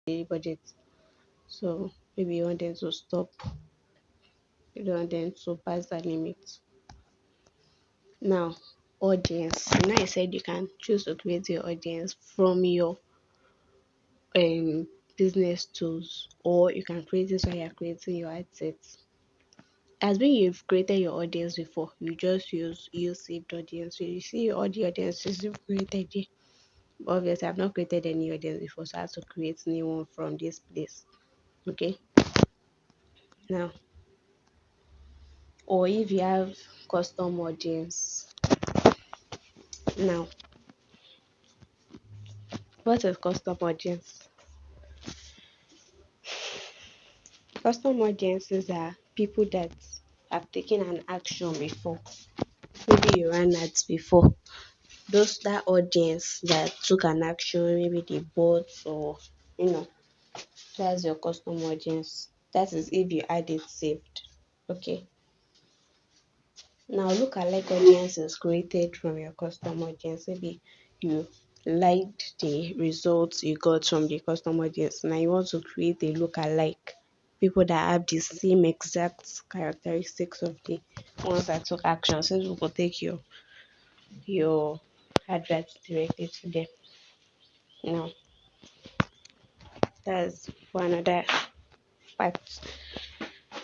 daily budget. So maybe you want them to stop, you don't want them to pass that limit. Now, audience. Now I said you can choose to create your audience from your um business tools, or you can create this when you're creating your ad sets. As when you've created your audience before, you just use saved audience. So you see all the audiences you've created here. Obviously, I've not created any audience before, so I have to create new one from this place. Okay. Now, or if you have custom audience. Now, what is custom audience? Custom audiences are people that have taken an action before. Maybe you ran ads before. That audience that took an action, maybe they bought, or you know, that's your custom audience. That is if you had it saved. Okay. Now look at like audiences created from your custom audience. Maybe you liked the results you got from the custom audience. Now you want to create a look-alike. People that have the same exact characteristics of the ones that took action. Since we will take your adverts directly to them. Now that's for another part.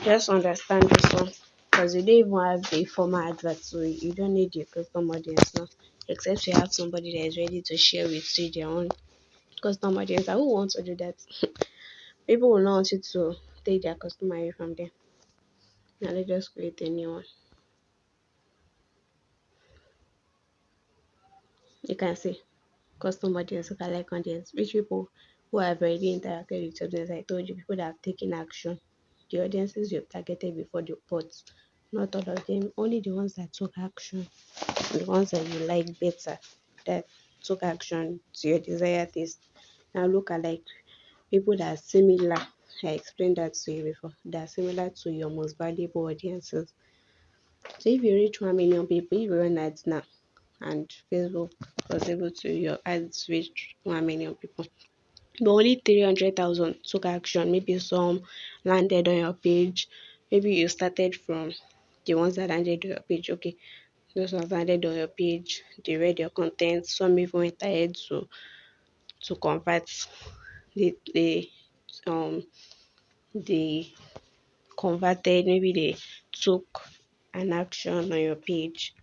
Just understand this one because you don't even have the formal advert, so you don't need your custom audience now. Except you have somebody that is ready to share with you their own custom audience. I who want to do that? People will not want you to take their customer away from them. Now let's just create a new one. You can see custom audience, look like audience, which people who have already interacted with your business. I told you, people that have taken action. The audiences you've targeted before the posts, not all of them, only the ones that took action, the ones that you like better, that took action to your desired taste. Now look at like people that are similar. I explained that to you before. That are similar to your most valuable audiences. So if you reach 1 million people, if you run ads now, and Facebook was able to your ads reach 1 million people, but only 300,000 took action. Maybe some landed on your page. Maybe you started from the ones that landed on your page. Okay, those ones landed on your page. They read your content. Some even went ahead to convert. They um they converted. Maybe they took an action on your page.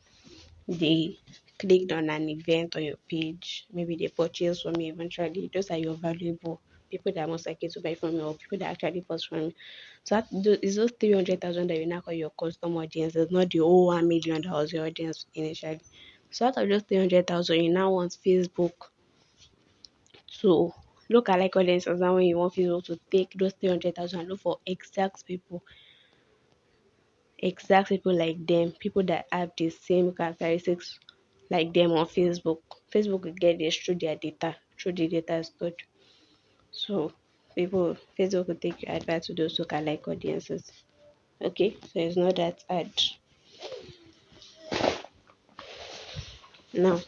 They clicked on an event on your page. Maybe they purchased from you eventually. Those are your valuable people that are most likely to buy from you, or people that actually purchase from you. So it's those 300,000 that you now call your custom audience. It's not the whole 1 million that was your audience initially. So out of just 300,000, you now want Facebook to look at like audiences. Now when you want Facebook to take those 300,000 and look for exact people like them, people that have the same characteristics like them on Facebook. Facebook will get this through their data, through the data stored. So Facebook will take your advert to those who can like audiences. Okay, so it's not that hard. Now,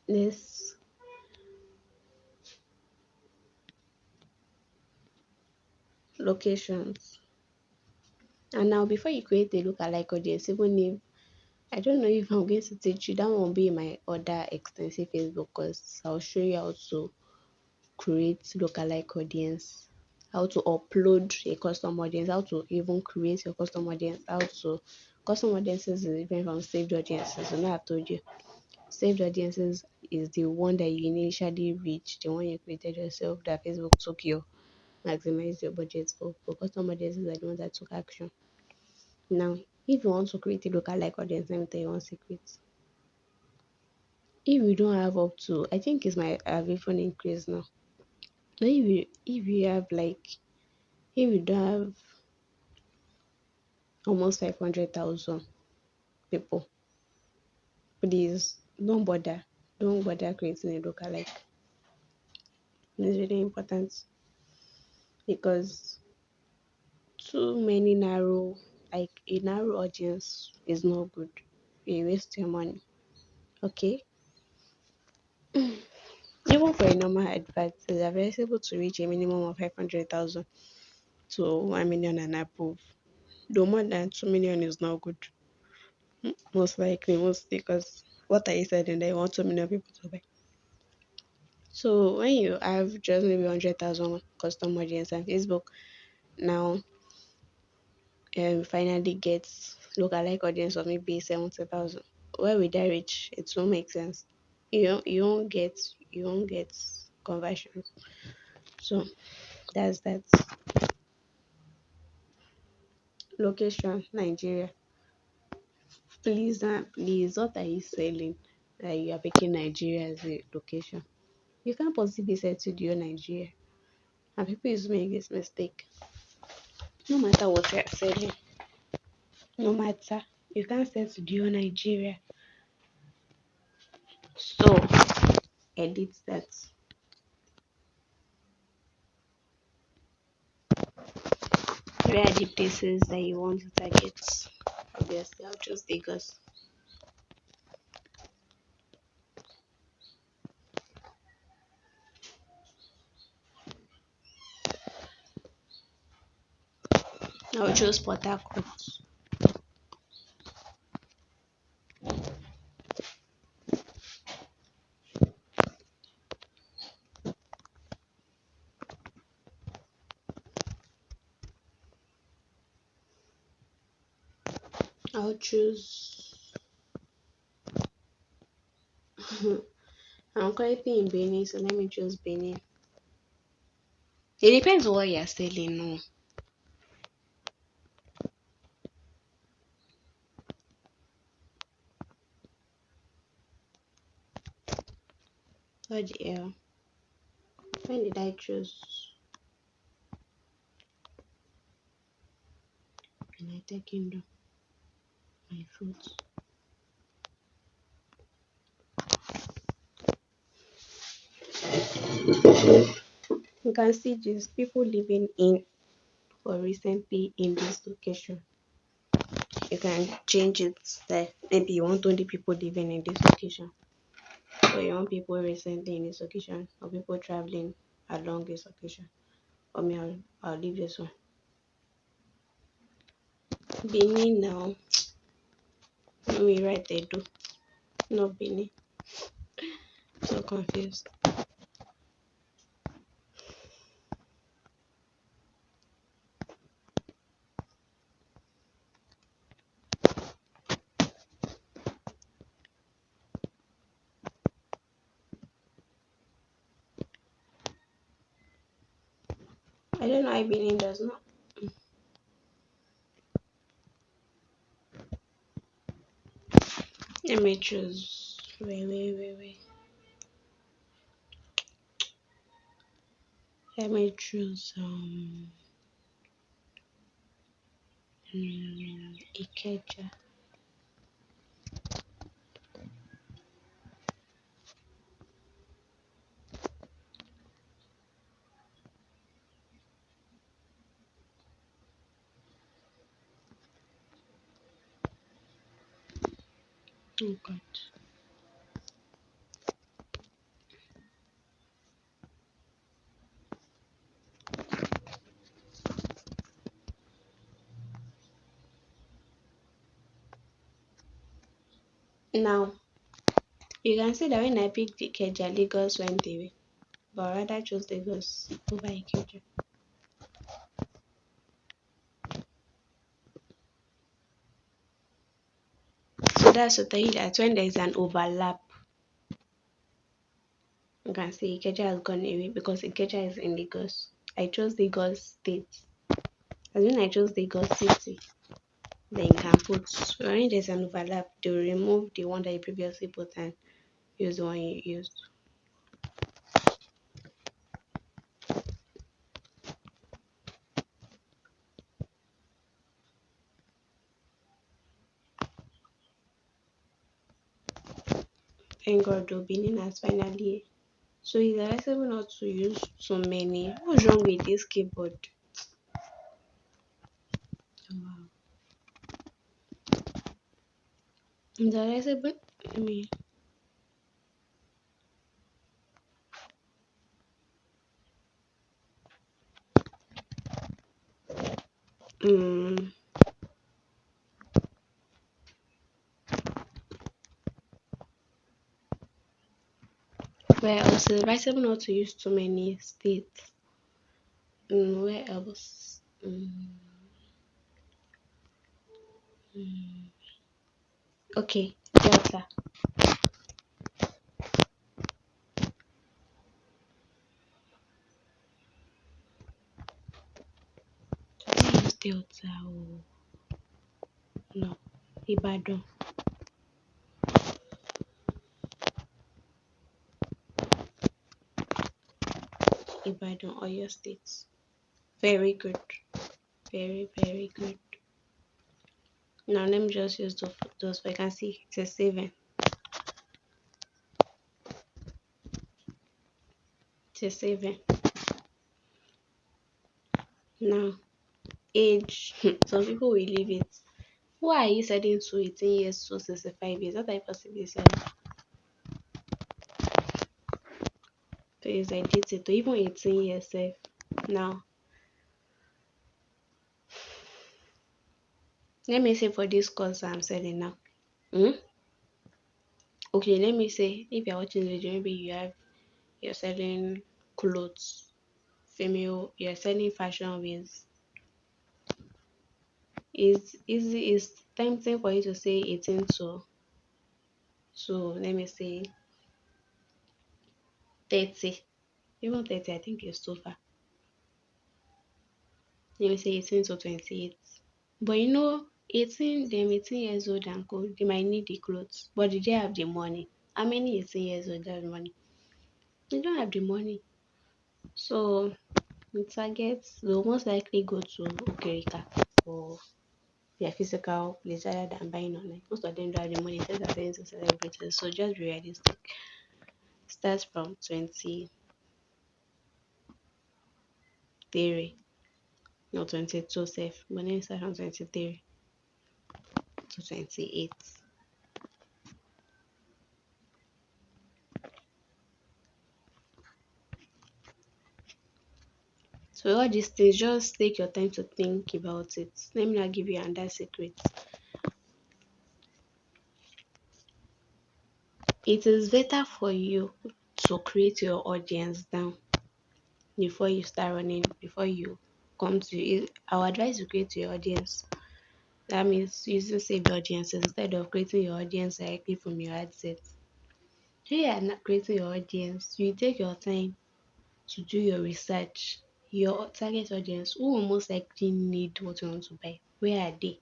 this locations. And now before you create a lookalike audience, even if I don't know if I'm going to teach you, that won't be in my other extensive Facebook because I'll show you how to create lookalike audience, how to upload a custom audience, how to even create your custom audience, how to custom audiences is different from saved audiences. You know, I've told you saved audiences is the one that you initially reach, the one you created yourself that Facebook took your maximize your budget for. But custom audiences are the ones that took action. Now, if you want to create a lookalike audience, let me tell you one secret. If you don't have up to, I think it's my have even increased now. Now, if you have like if you don't have almost 500,000 people, please don't bother creating a lookalike. It's really important because too many like a narrow audience is not good. You waste your money. Okay. even for a normal advert, it's advisable to reach a minimum of 500,000 to 1 million and above. Though more than 2 million is not good, most likely, mostly because what are you selling that you want 2 million people to buy? So when you have just maybe 100,000 custom audience and Facebook now finally gets lookalike audience of maybe 70,000, where will that reach? It won't make sense. You won't get conversions. So that's that. Location Nigeria. Please, what are you selling that you are picking Nigeria as a location? You can't possibly say to do Nigeria. And people used to make this mistake. No matter what you are selling, no matter, you can't say to do Nigeria. So edit that. Where are the places that you want to target? Obviously, I'll choose Lagos. I'll choose Port Harcourt. I'll choose. I'm currently in Benin, so let me choose Benin. It depends on what you're selling. No, what the hell? When did I choose United Kingdom? My foot. You can see these people living in or recently in this location. You can change it that maybe you want only people living in this location, or you want people recently in this location, or people traveling along this location. Or me, I'll leave this one. Benin now. Let me write Edo, not Benin. So confused. I don't know why Benin does not. Let me choose. Wait. Let me choose Ikeja. Oh God. Now you can see that when I picked Ikeja, Lagos went away. But I rather chose Lagos over Ikeja. So that's to tell you that when there is an overlap, you can see Ikeja has gone away because Ikeja is in Lagos. I chose Lagos State. As when I chose Lagos City, then you can put, when there's an overlap, they will remove the one that you previously put and use the one you used. Thank God, though, Benin has finally. So it's advisable not to use so many. What's wrong with this keyboard? Wow. It's advisable. I mean, Mm, where else? It's advisable not to use too many states. Where else? Okay, Delta. Should I use Delta or no? Ibadan. Ibadan, Oyo State. Very good. Very, very good. Now let me just use those vacancy. It's a saving. It's a saving. Now, age. Some people will leave it. Why are you setting to 18 years to 65 years? What are you possibly saying? So it's like dated to even 18 years safe. Now, let me say for this course I'm selling now. Hmm? Okay, let me say if you're watching the video, maybe you're selling clothes, female, you're selling fashion wears. Is tempting for you to say 18 to let me say 30. Even 30 I think is too far. Let me say 18 to 28. But 18 years old and co, they might need the clothes, but did they have the money? How many 18 years old have money? They don't have the money. So the targets will most likely go to Okerika for their physical place rather than buying online. Most of them don't have the money, instead of selling to celebrities. So just be realistic. Starts from 23, no 22 safe, but then start from 23 to 28. So all these things, just take your time to think about it. Let me not give you another secret. It is better for you to create your audience down before you start running, before you come to it. Our advice to create your audience. That means using saved audiences instead of creating your audience directly from your ad set. So you are not creating your audience, you take your time to do your research. Your target audience, who will most likely need what you want to buy? Where are they?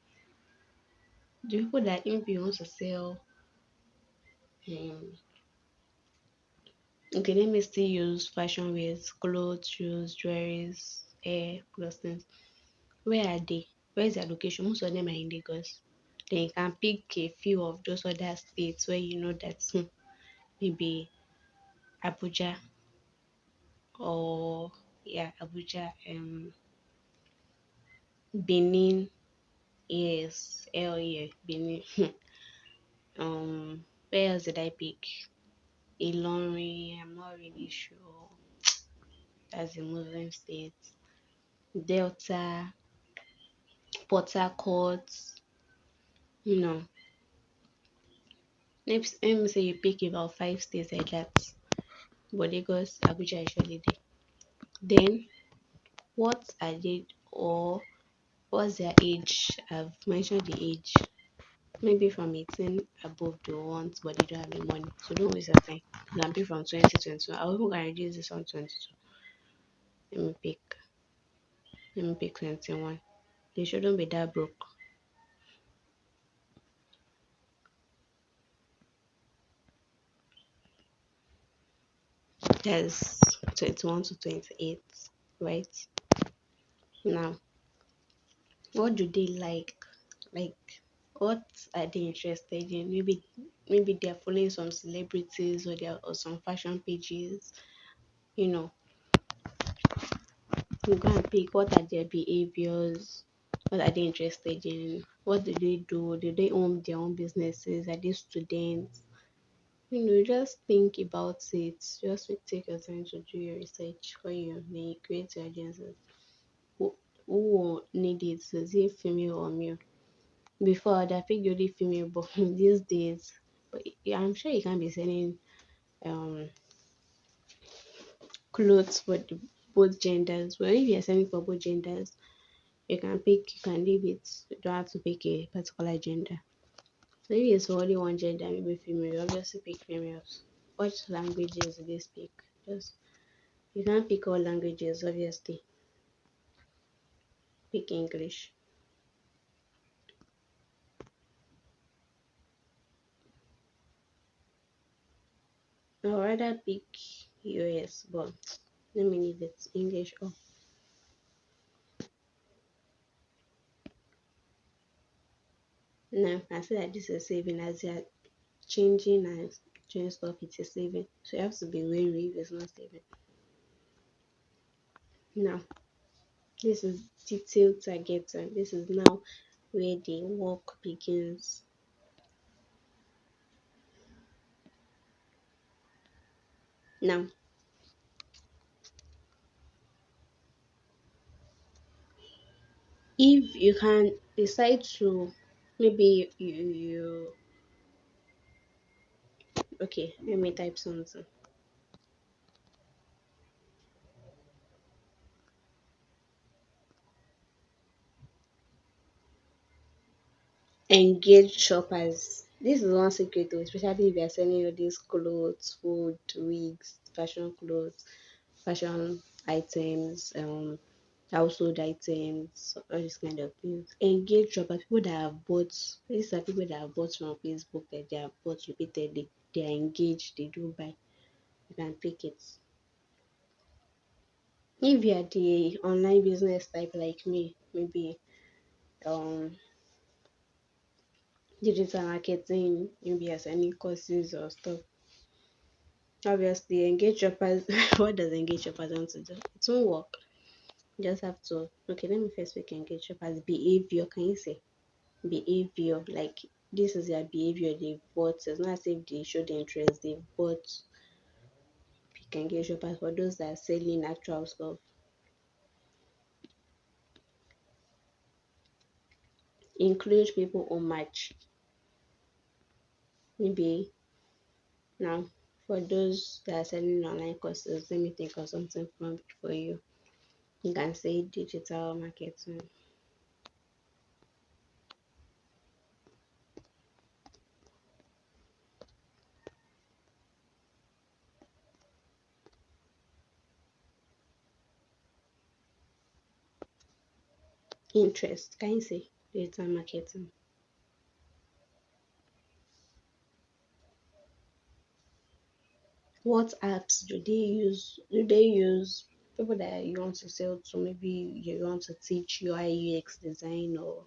The people that if you want to sell, um, okay, let me still use fashion wears, clothes, shoes, jewelries, hair, clothing. Where are they? Where is their location? Most of them are in Lagos. Then you can pick a few of those other states where you know that maybe Abuja or yeah, Abuja, Benin, yes, hell yeah, Benin. Where else did I pick? Ilorin, I'm not really sure. That's a Muslim state. Delta, Port Harcourt, you know. Let me say you pick about 5 states like that. But Lagos, Abuja is surely there. Then what are they or what's their age? I've mentioned the age. Maybe from 18 above the ones, but they don't have the money. So don't waste your time. You can pick from 2021. I even can reduce this on 22. Let me pick. Let me pick 21. They shouldn't be that broke. That's 21 to 28, right? Now, what do they like? Like, what are they interested in? Maybe they're following some celebrities or some fashion pages. You know, you go and pick what are their behaviors, what are they interested in, what do they own their own businesses, are they students? Just think about it. Just take your time to do your research when you create your agencies. who will need it, is it female or male? Before they pick only female, but these days, but yeah, I'm sure you can be selling um clothes for both genders. Well, if you're selling for both genders, you can leave it. You don't have to pick a particular gender. So if it's for only one gender, maybe female, you obviously pick females. What languages do they speak? Just you can't pick all languages, obviously. Pick English. I'd rather pick US, but let me leave it English. Oh, now I see that this is saving as you're changing and doing stuff, it is saving. So you have to be wary if it's not saving. Now, this is detailed targeting. This is now where the work begins. Now, if you can decide to maybe you okay, let me type something. Engage shoppers. This is one secret though, especially if you're selling all these clothes, food, wigs, fashion clothes, fashion items, household items, all these kind of things. Engage shoppers, people that have bought. These are people that have bought from Facebook, that they have bought repeatedly. They are engaged. They do buy. You can pick it. If you are the online business type like me, maybe um digital marketing, maybe as any courses or stuff. Obviously, engage shoppers. What does engage shoppers want to do? It won't work. You just have to. Okay, let me first pick engage shoppers. Behavior. Can you say behavior? Like this is their behavior. They bought. It's not as if they showed interest. They bought. Pick engage shoppers for those that are selling actual stuff. Include people on match. Maybe now for those that are selling online courses, let me think of something for you. You can say digital marketing. Interest. Can you say digital marketing? What apps do they use? Do they use people that you want to sell to? Maybe you want to teach UI UX design or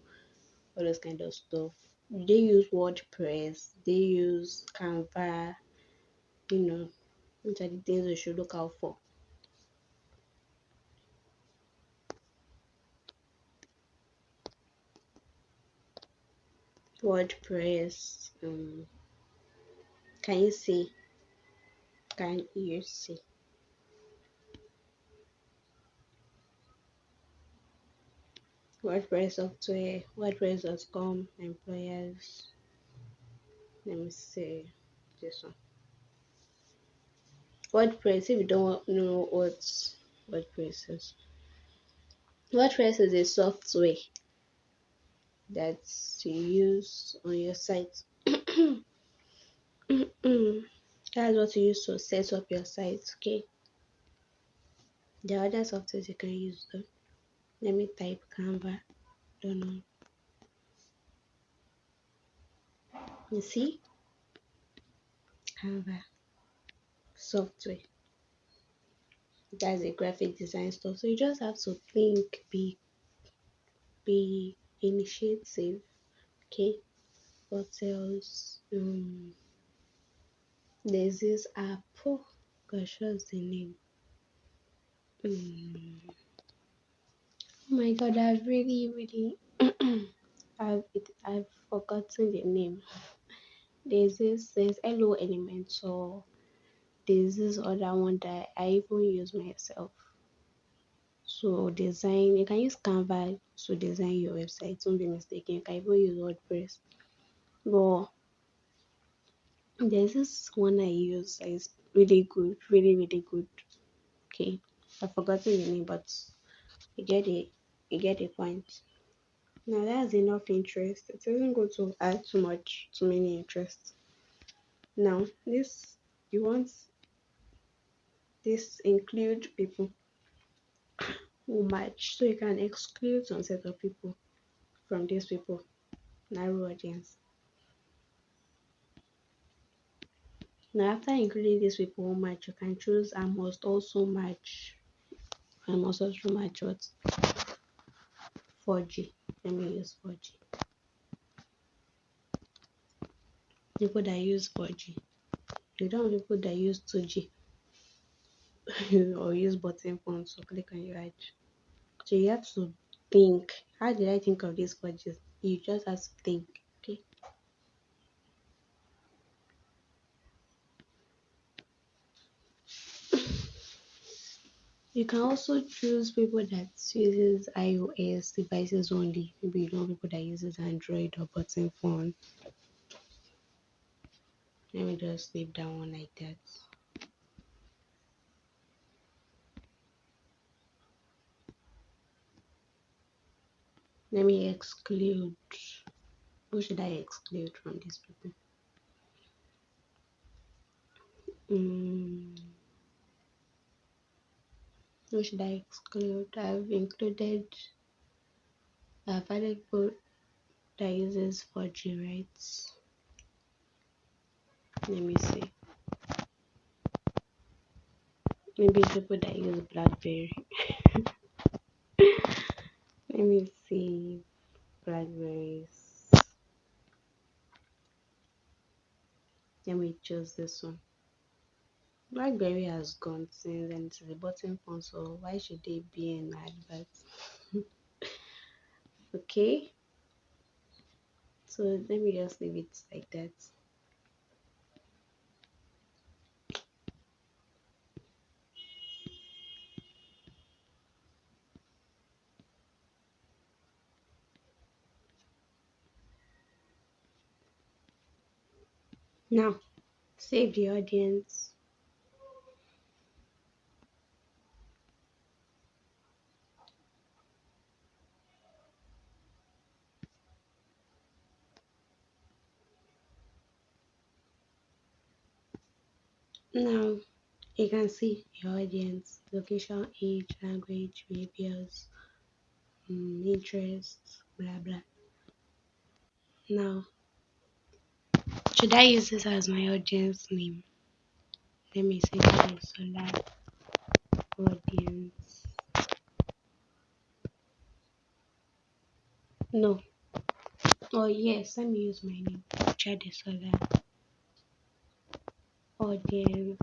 all those kind of stuff. Do they use WordPress? They use Canva. You know, which are the things we should look out for? WordPress. Can you see? Can you see? WordPress software, WordPress.com, employers. Let me see this one. WordPress, if you don't know what WordPress is, WordPress is a software that you use on your site. That's what you use to set up your site. Okay. There are other softwares you can use though. Let me type Canva. Don't know. You see? Canva software. That's a graphic design stuff. So you just have to think, be initiative. Okay. What else? There's this app. Oh gosh, what's the name? Oh my god, I've really I've forgotten the name. There's Hello Elementor. There's this other one that I even use myself. So design, you can use Canva to design your website. Don't be mistaken. You can even use WordPress. But there's this one I use that is really good, really, really good. Okay. I've forgotten the name, but you get it. You get the point. Now that's enough interest. It isn't going to add too many interests. Now this you want this include people who match, so you can exclude some set of people from these people. Narrow audience. Now after including these people who match, you can choose I must also match. I must also match what 4G. Let me use 4G. People that use 4G. You don't want people that use 2G or use button phones or click on your ad. So you have to think, how did I think of this budget? You just have to think, okay? You can also choose people that uses iOS devices only. Maybe you don't want people that uses Android or button phone. Let me just leave that one like that. Let me exclude. Who should I exclude from these people? Mm, who should I exclude? I've added people that uses 4G, right? Let me see. Maybe people that use BlackBerry. Let me see. Blackberries. Let me choose this one. BlackBerry has gone since and it's a button phone, so why should they be in adverts? Okay, so let me just leave it like that. Now, save the audience. Now, you can see your audience, location, age, language, behaviors, interests, blah blah. Now, should I use this as my audience name? Let me say solar audience. No. Oh yes, let me use my name. Jade Solar audience.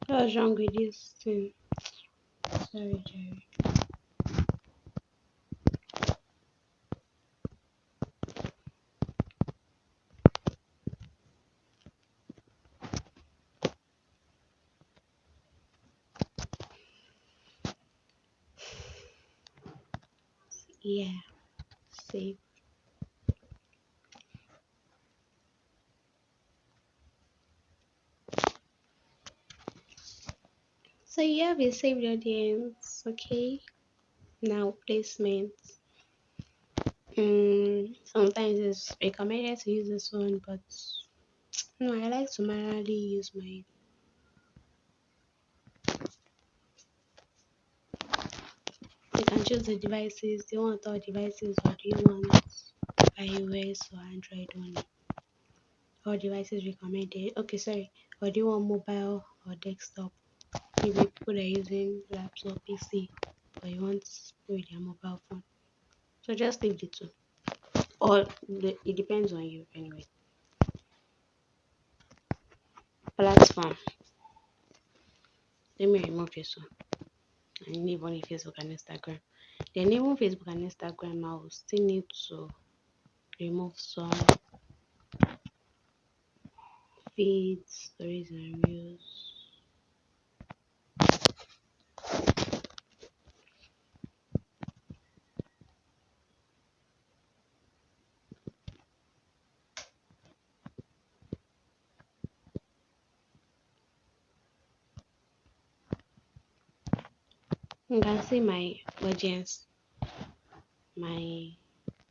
What's wrong with this thing? Sorry, Jerry. Yeah, save. So you have a saved audience, okay? Now placement. Sometimes it's recommended to use this one, but no, I like to manually use my. You can choose the devices. Do you want all devices or do you want iOS or Android only? All devices recommended. Okay, sorry. Or do you want mobile or desktop? Maybe people are using laptop, PC, but you want with their mobile phone. So just leave the two. Or it depends on you anyway. Platform. Let me remove this one. and even in Facebook and Instagram. Then even Facebook and Instagram, I will still need to remove some feeds, stories, and reels. You can see my audience, my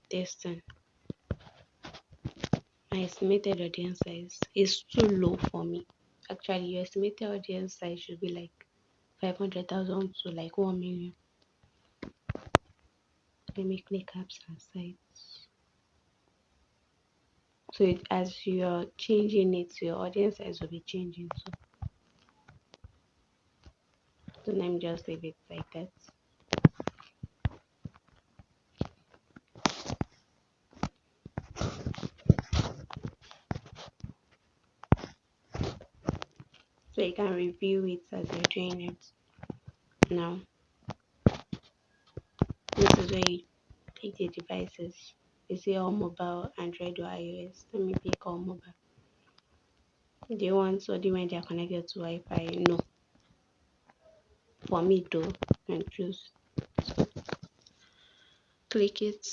distance, my estimated audience size is too low for me. Actually, your estimated audience size should be like 500,000 to like 1 million. Let me click apps and sites. So as you're changing it, your audience size will be changing too. So let me just leave it like that. So you can review it as you're doing it. Now, this is where you pick the devices. Is it all mobile, Android or iOS? Let me pick all mobile. Do you want only when they are connected to Wi-Fi? No. For me though, you can choose. Click it.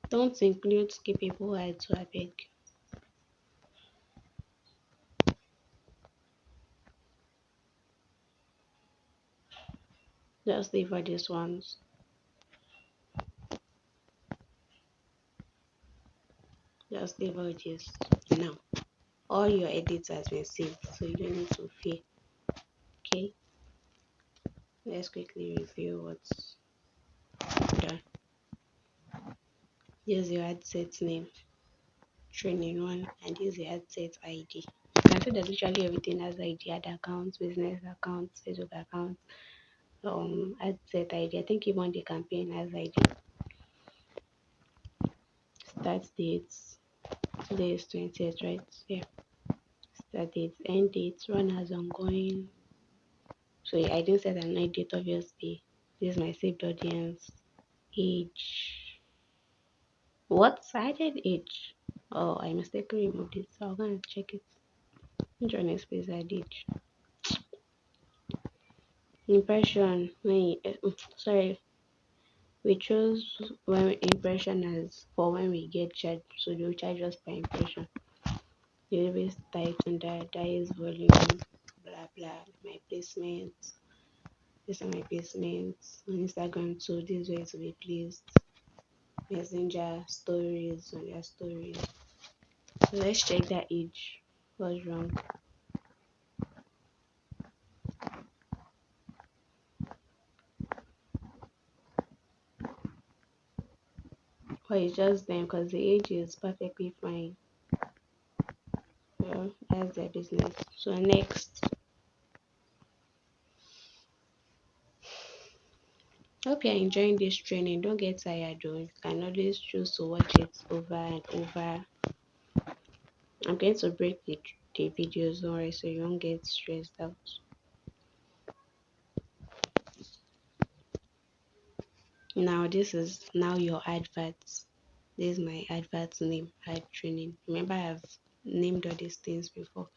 Don't include skippable ads, so I beg. Just leave all these ones. Just leave all this now. All your edits has been saved, so you don't need to fear. Okay, let's quickly review what's done. Here's your ad set name, training one, and here's the ad set ID. You can see that literally everything has ID: ad accounts, business accounts, Facebook accounts, ad set ID. I think even the campaign has ID. Start dates. Today is 20th, right? Yeah. Start dates, end dates, run as ongoing. So I didn't set an end date, obviously. This is my saved audience. Age. What? I added age. Oh, I mistakenly removed it, so I'm gonna check it. Which one is space I did? Impression. Sorry, we chose when impression as for when we get charged, so they'll charge us per impression. Database types and that is volume, blah blah. My placements. These are my placements on Instagram too. This way to be placed. Messenger stories on their stories. So let's check that age. What's wrong? But it's just them because the age is perfectly fine. Well, that's their business. So next, hope you're enjoying this training. Don't get tired though. You can always choose to watch it over and over. I'm going to break the videos, don't worry, so you won't get stressed out. Now this is now your adverts. This is my advert name, ad training. Remember I've named all these things before.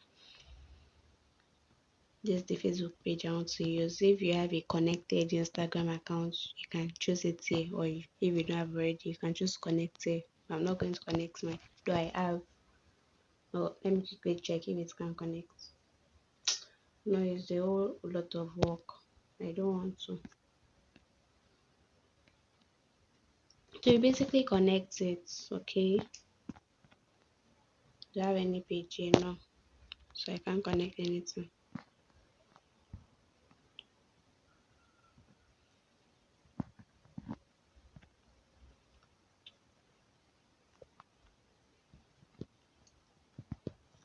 This is the Facebook page I want to use. If you have a connected Instagram account, you can choose it here, or if you don't have already, you can just connect here. I'm not going to connect mine. Do I have? Oh, let me quickly check if it can connect. No, it's a whole lot of work. I don't want to. So you basically connect it, okay? Do you have any page here? No. So I can't connect anything.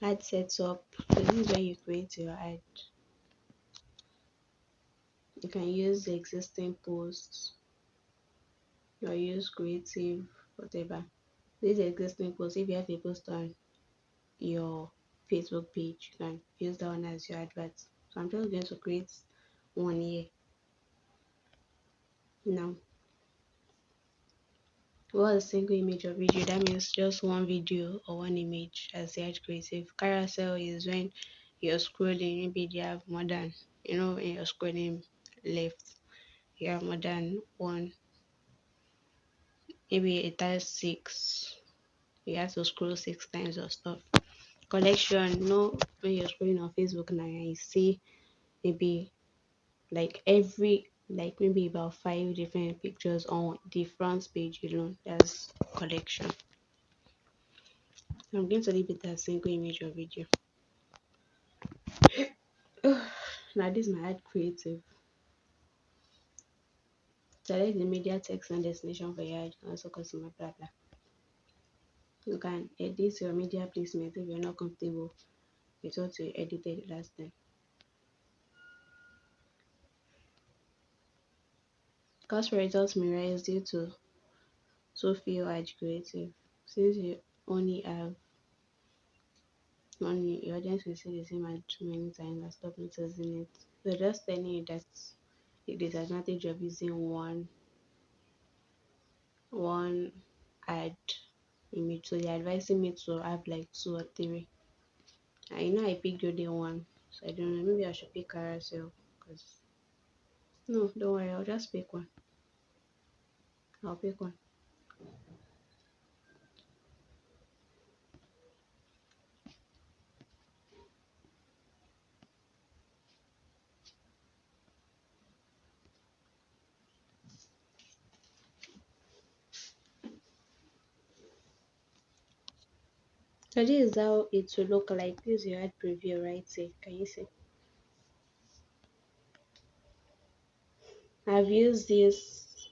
Ad sets up. So this is where you create your ad. You can use the existing posts or use creative, whatever. This existing post, if you have a post on your Facebook page, you can use that one as your advert. So I'm just going to create one here now. What a single image or video, that means just one video or one image as the ad creative. Carousel is when you're scrolling, maybe you have more than, when you're scrolling left, you have more than one, maybe it has six, you have to scroll six times or stuff. Collection, when you're scrolling on Facebook now and you see maybe like maybe about five different pictures on the front page alone, that's collection. I'm going to leave it as single image or video. Now this is my ad creative. Select the media text and destination for your ad, also customer blah blah. You can edit your media placement if you're not comfortable with what you edited last time. Cost per results may rise due to so few ad creative. Since you only have money, your audience will see the same ad too many times and stop noticing it. So just telling you that the disadvantage of using one ad image. So they're advising me to have like two or three. I picked only one, so I don't know. Maybe I should pick carousel. Cause no, don't worry, I'll just pick one. I'll pick one. So this is how it will look like. This is your ad preview right here. Can you see? I've used this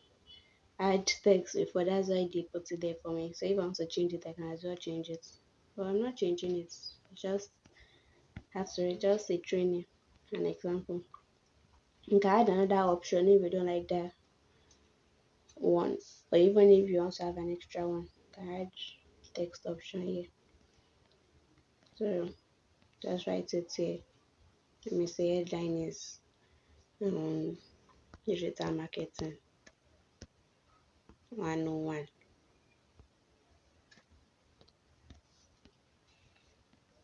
ad text before. That's why they put it there for me. So if I want to change it, I can as well change it. But I'm not changing it. I just have to just a training, an example. You can add another option if you don't like that one, or even if you want to have an extra one, you can add text option here. So just write it here. Let me say headline is um, digital marketing 101.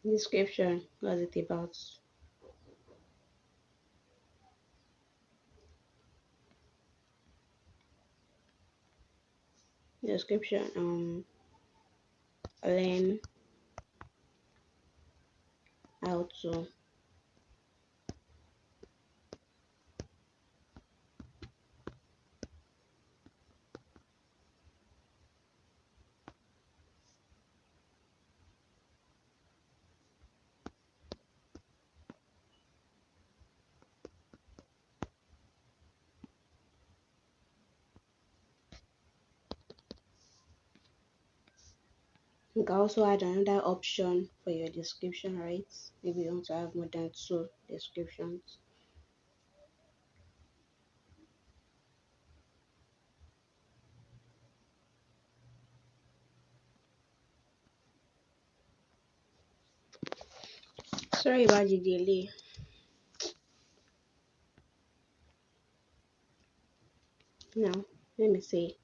Description, what's it about? Description, learn how to you can also add another option for your description, right? Maybe you want to have more than two descriptions. Sorry about the delay. Now, let me see.